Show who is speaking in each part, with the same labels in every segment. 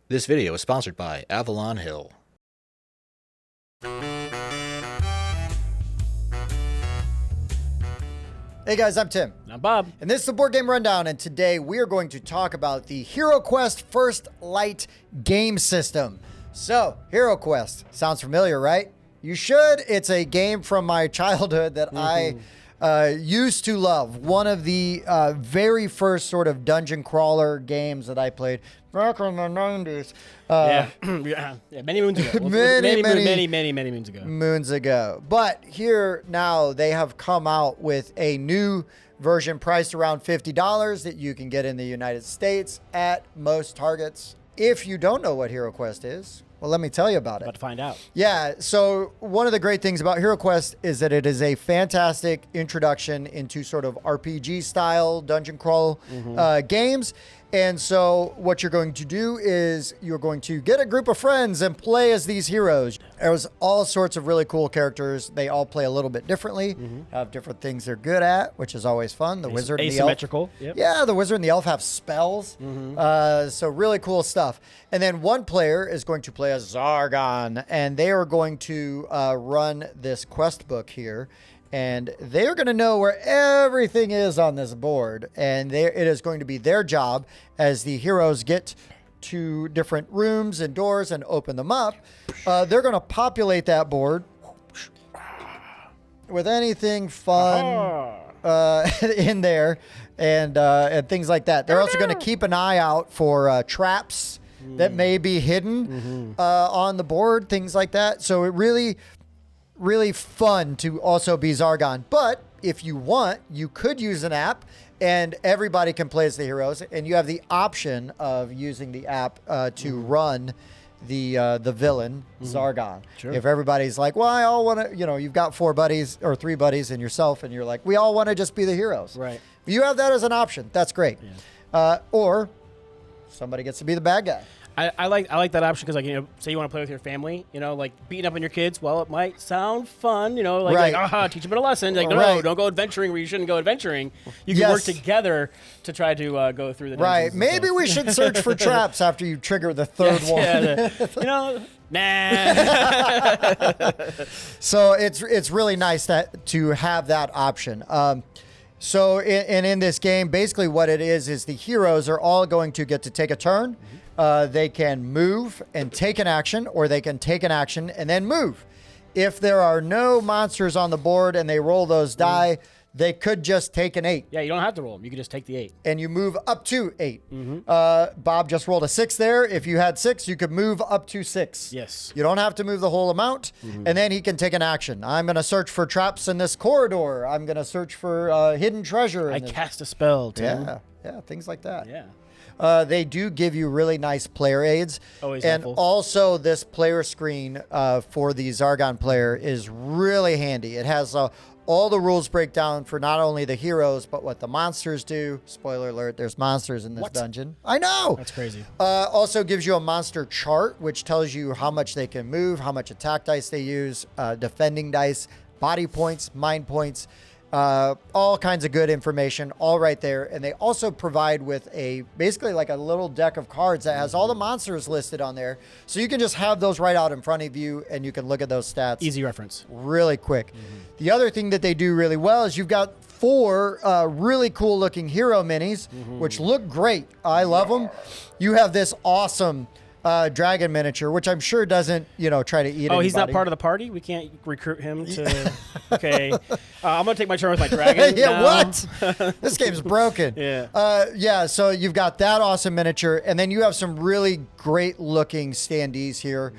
Speaker 1: This video is sponsored by Avalon Hill.
Speaker 2: Hey guys, I'm Tim.
Speaker 3: I'm Bob.
Speaker 2: And this is the Board Game Rundown, and today we are going to talk about the HeroQuest First Light game system. So, HeroQuest, sounds familiar, right? You should. It's a game from my childhood that I used to love. One of the very first sort of dungeon crawler games that I played back in the 90s.
Speaker 3: Many moons ago. Many moons ago.
Speaker 2: Moons ago. But here now they have come out with a new version priced around $50 that you can get in the United States at most Targets. If you don't know what HeroQuest is, well, let me tell you about it.
Speaker 3: About to find out.
Speaker 2: Yeah, so one of the great things about HeroQuest is that it is a fantastic introduction into sort of RPG style dungeon crawl games. And so what you're going to do is you're going to get a group of friends and play as these heroes. There's all sorts of really cool characters. They all play a little bit differently, have different things they're good at, which is always fun. The wizard and the elf.
Speaker 3: Asymmetrical. Yep.
Speaker 2: Yeah, the wizard and the elf have spells. So really cool stuff. And then one player is going to play as Zargon, and they are going to run this quest book here. And they're going to know where everything is on this board. And it is going to be their job as the heroes get to different rooms and doors and open them up. They're going to populate that board with anything fun in there and things like that. They're also going to keep an eye out for traps that may be hidden on the board, things like that. So it really fun to also be Zargon. But if you want, you could use an app and everybody can play as the heroes, and you have the option of using the app to run the villain Zargon.
Speaker 3: Sure.
Speaker 2: If everybody's like, well, I all want to, you've got 4 buddies or 3 buddies and yourself, and you're like, we all want to just be the heroes.
Speaker 3: Right.
Speaker 2: You have that as an option. That's great.
Speaker 3: Yeah.
Speaker 2: Or somebody gets to be the bad guy.
Speaker 3: I like that option because, say you want to play with your family, beating up on your kids. Well, it might sound fun, teach them a lesson. Like, no, don't go adventuring where you shouldn't go adventuring. You can work together to try to go through the dungeons.
Speaker 2: Right. Maybe we should search for traps after you trigger the third one.
Speaker 3: Nah.
Speaker 2: So it's really nice to have that option. So in this game, basically what it is the heroes are all going to get to take a turn. They can move and take an action, or they can take an action and then move. If there are no monsters on the board and they roll those die, they could just take an 8.
Speaker 3: Yeah, you don't have to roll them. You can just take the 8.
Speaker 2: And you move up to 8. Bob just rolled a 6 there. If you had 6, you could move up to 6.
Speaker 3: Yes.
Speaker 2: You don't have to move the whole amount. And then he can take an action. I'm going to search for traps in this corridor. I'm going to search for hidden treasure.
Speaker 3: I cast a spell, Tim.
Speaker 2: Yeah, things like that.
Speaker 3: Yeah.
Speaker 2: They do give you really nice player aids.
Speaker 3: Always
Speaker 2: and
Speaker 3: helpful.
Speaker 2: Also, this player screen for the Zargon player is really handy. It has all the rules breakdown for not only the heroes, but what the monsters do. Spoiler alert, there's monsters in this dungeon. I know!
Speaker 3: That's crazy.
Speaker 2: Also gives you a monster chart, which tells you how much they can move, how much attack dice they use, defending dice, body points, mind points, all kinds of good information, all right there. And they also provide with basically like a little deck of cards that has all the monsters listed on there. So you can just have those right out in front of you and you can look at those stats.
Speaker 3: Easy reference.
Speaker 2: Really quick. The other thing that they do really well is you've got 4 really cool looking hero minis, which look great. I love them. You have this awesome dragon miniature, which I'm sure doesn't, try to eat anybody.
Speaker 3: He's not part of the party? We can't recruit him to... Okay. I'm going to take my turn with my dragon now.
Speaker 2: What? This game's broken.
Speaker 3: Yeah.
Speaker 2: So you've got that awesome miniature, and then you have some really great looking standees here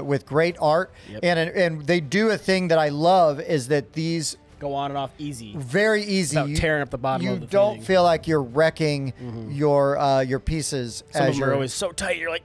Speaker 2: with great art.
Speaker 3: Yep.
Speaker 2: And they do a thing that I love is that these...
Speaker 3: Go on and off easy.
Speaker 2: Very easy.
Speaker 3: Without tearing up the bottom of the
Speaker 2: thing. You don't feel like you're wrecking your pieces.
Speaker 3: Some of them are always so tight. You're like,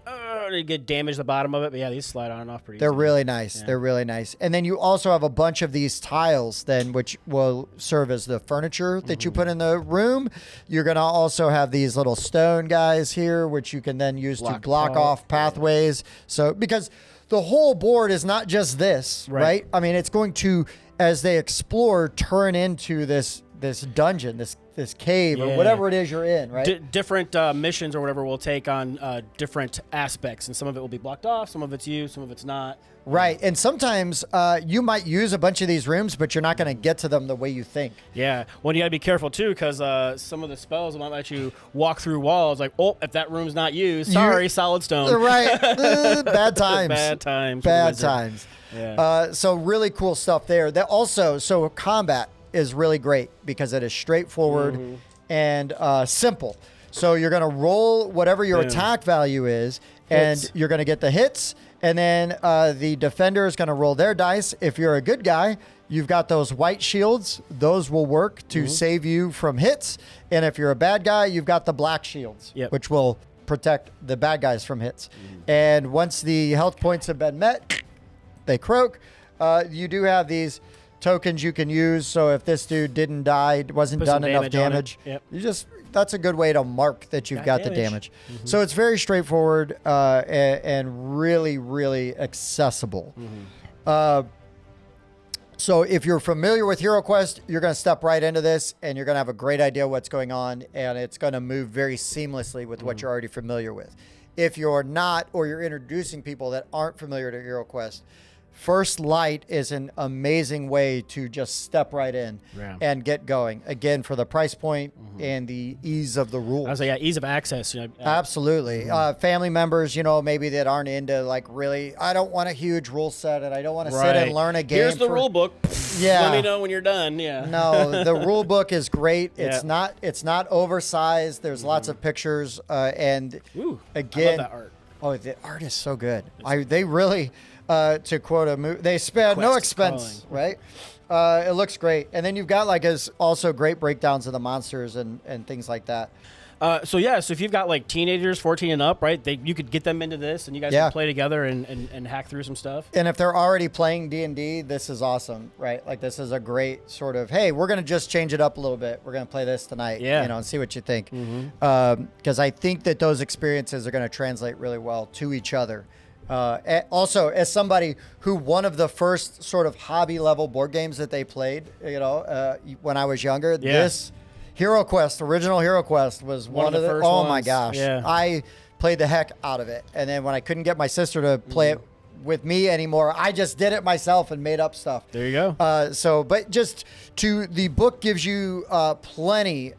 Speaker 3: you get damage the bottom of it. But yeah, these slide on and off pretty easy.
Speaker 2: They're really nice. Yeah. They're really nice. And then you also have a bunch of these tiles then, which will serve as the furniture that you put in the room. You're going to also have these little stone guys here, which you can then use to block off pathways. So, because the whole board is not just this, right? I mean, it's going to, as they explore, turn into this this dungeon, this cave, or whatever it is you're in, right?
Speaker 3: Different missions or whatever will take on different aspects, and some of it will be blocked off, some of it's you, some of it's not.
Speaker 2: Right, and sometimes you might use a bunch of these rooms, but you're not going to get to them the way you think.
Speaker 3: Yeah, well, you got to be careful too, because some of the spells might let you walk through walls. Like, oh, if that room's not used, sorry, solid stone.
Speaker 2: Right, bad times.
Speaker 3: Bad times.
Speaker 2: Bad times.
Speaker 3: Yeah.
Speaker 2: So really cool stuff there. That also, so combat is really great because it is straightforward and simple. So you're going to roll whatever your attack value is, and you're going to get the hits. And then the defender is going to roll their dice. If you're a good guy, you've got those white shields. Those will work to save you from hits. And if you're a bad guy, you've got the black shields, which will protect the bad guys from hits. And once the health points have been met, they croak. You do have these tokens you can use. So if this dude didn't die, wasn't done enough damage, you just... That's a good way to mark that you've got the damage. So it's very straightforward and really, really accessible. So if you're familiar with HeroQuest, you're going to step right into this, and you're going to have a great idea what's going on, and it's going to move very seamlessly with what you're already familiar with. If you're not, or you're introducing people that aren't familiar to HeroQuest, First Light is an amazing way to just step right in and get going. Again, for the price point and the ease of the rules.
Speaker 3: I was like, ease of access.
Speaker 2: Absolutely. Family members, maybe that aren't into really, I don't want a huge rule set and I don't want to sit and learn a game.
Speaker 3: Here's the rule book. Let me know when you're done. Yeah.
Speaker 2: No, the rule book is great. It's not oversized. There's lots of pictures. And again,
Speaker 3: I love that art.
Speaker 2: Oh, the art is so good. They really... to quote a movie, they spared no expense, right? It looks great. And then you've got also great breakdowns of the monsters and things like that.
Speaker 3: So if you've got teenagers, 14 and up, right, you could get them into this and you guys can play together and hack through some stuff.
Speaker 2: And if they're already playing D&D, this is awesome, right? This is a great sort of, hey, we're going to just change it up a little bit. We're going to play this tonight, and see what you think. Because I think that those experiences are going to translate really well to each other. Also, as somebody who one of the first sort of hobby level board games that they played, when I was younger, this HeroQuest, original HeroQuest, was one of the first ones. My gosh, I played the heck out of it. And then when I couldn't get my sister to play it with me anymore, I just did it myself and made up stuff.
Speaker 3: There you go.
Speaker 2: But the book gives you plenty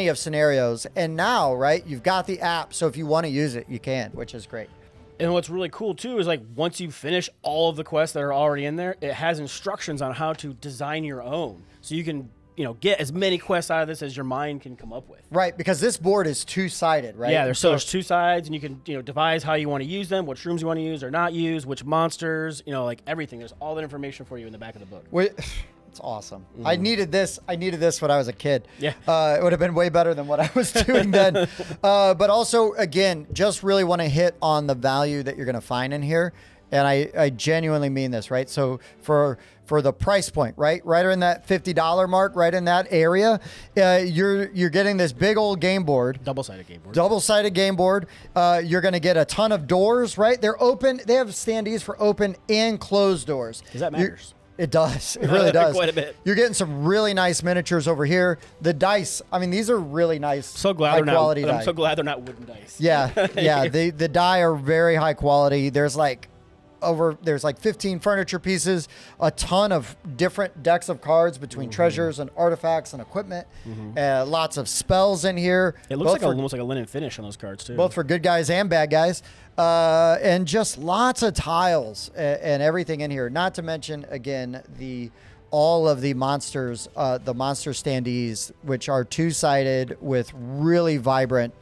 Speaker 2: of scenarios, and now, right, you've got the app, so if you want to use it, you can, which is great.
Speaker 3: And what's really cool, too, is once you finish all of the quests that are already in there, it has instructions on how to design your own. So you can, get as many quests out of this as your mind can come up with.
Speaker 2: Right, because this board is two-sided, right?
Speaker 3: Yeah, there's two sides, and you can, devise how you want to use them, which rooms you want to use or not use, which monsters, everything. There's all that information for you in the back of the book.
Speaker 2: It's awesome. I needed this when I was a kid.
Speaker 3: Yeah.
Speaker 2: It would have been way better than what I was doing then. But also, again, just really want to hit on the value that you're going to find in here. And I genuinely mean this, right? So for the price point, right in that $50 mark, right in that area, you're getting this big old game board.
Speaker 3: Double-sided game board.
Speaker 2: Double-sided game board. You're going to get a ton of doors, right? They're open. They have standees for open and closed doors.
Speaker 3: Because that matters.
Speaker 2: It does. It really does.
Speaker 3: Quite a bit.
Speaker 2: You're getting some really nice miniatures over here. The dice, these are really nice, high quality dice.
Speaker 3: I'm so glad they're not wooden dice.
Speaker 2: Yeah. The die are very high quality. There's 15 furniture pieces, a ton of different decks of cards between treasures and artifacts and equipment. Lots of spells in here.
Speaker 3: It looks almost like a linen finish on those cards too.
Speaker 2: Both for good guys and bad guys. And just lots of tiles and everything in here. Not to mention, again, all of the monsters, the monster standees, which are two-sided with really vibrant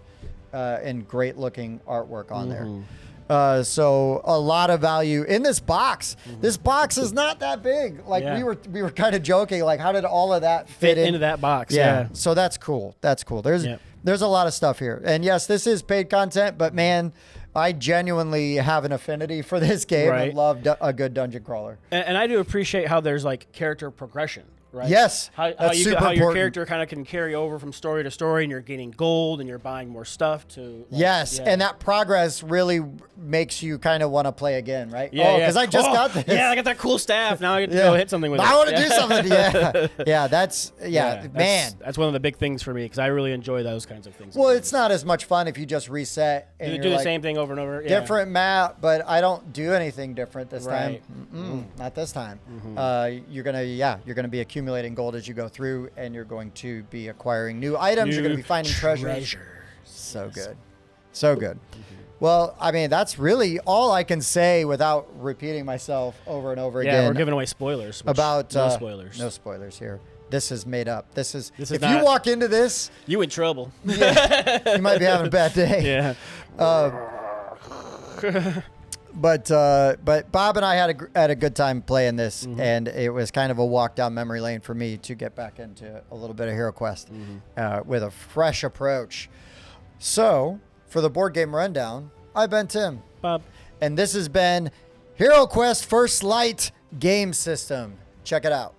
Speaker 2: and great-looking artwork on there. So a lot of value in this box. This box is not that big. We were kind of joking, how did all of that fit
Speaker 3: into that box?
Speaker 2: Yeah. So that's cool. There's a lot of stuff here. And yes, this is paid content, but man, I genuinely have an affinity for this game and love a good dungeon crawler.
Speaker 3: And I do appreciate how there's character progression. Right?
Speaker 2: Yes,
Speaker 3: how your character kind of can carry over from story to story, and you're getting gold, and you're buying more stuff to.
Speaker 2: And that progress really makes you kind of want to play again, right?
Speaker 3: Yeah,
Speaker 2: because I just got this.
Speaker 3: Yeah, I got that cool staff. Now I get to go hit something with it.
Speaker 2: I want to do something. Yeah, man.
Speaker 3: That's one of the big things for me because I really enjoy those kinds of things.
Speaker 2: Well, it's not as much fun if you just reset and
Speaker 3: do the same thing over and over. Yeah.
Speaker 2: Different map, but I don't do anything different this
Speaker 3: Right.
Speaker 2: time. Not this time. You're gonna be accumulating gold as you go through, and you're going to be acquiring new items. You're gonna be finding treasures. So good, so good. Well, I mean, that's really all I can say without repeating myself over and over again.
Speaker 3: Yeah, we're giving away spoilers.
Speaker 2: About
Speaker 3: no spoilers.
Speaker 2: No spoilers here. This is made up. This is if
Speaker 3: not,
Speaker 2: you walk into this,
Speaker 3: you in trouble.
Speaker 2: Yeah, you might be having a bad day.
Speaker 3: Yeah.
Speaker 2: But Bob and I had a good time playing this, and it was kind of a walk down memory lane for me to get back into a little bit of HeroQuest with a fresh approach. So, for the board game rundown, I've been Tim.
Speaker 3: Bob.
Speaker 2: And this has been HeroQuest First Light game system. Check it out.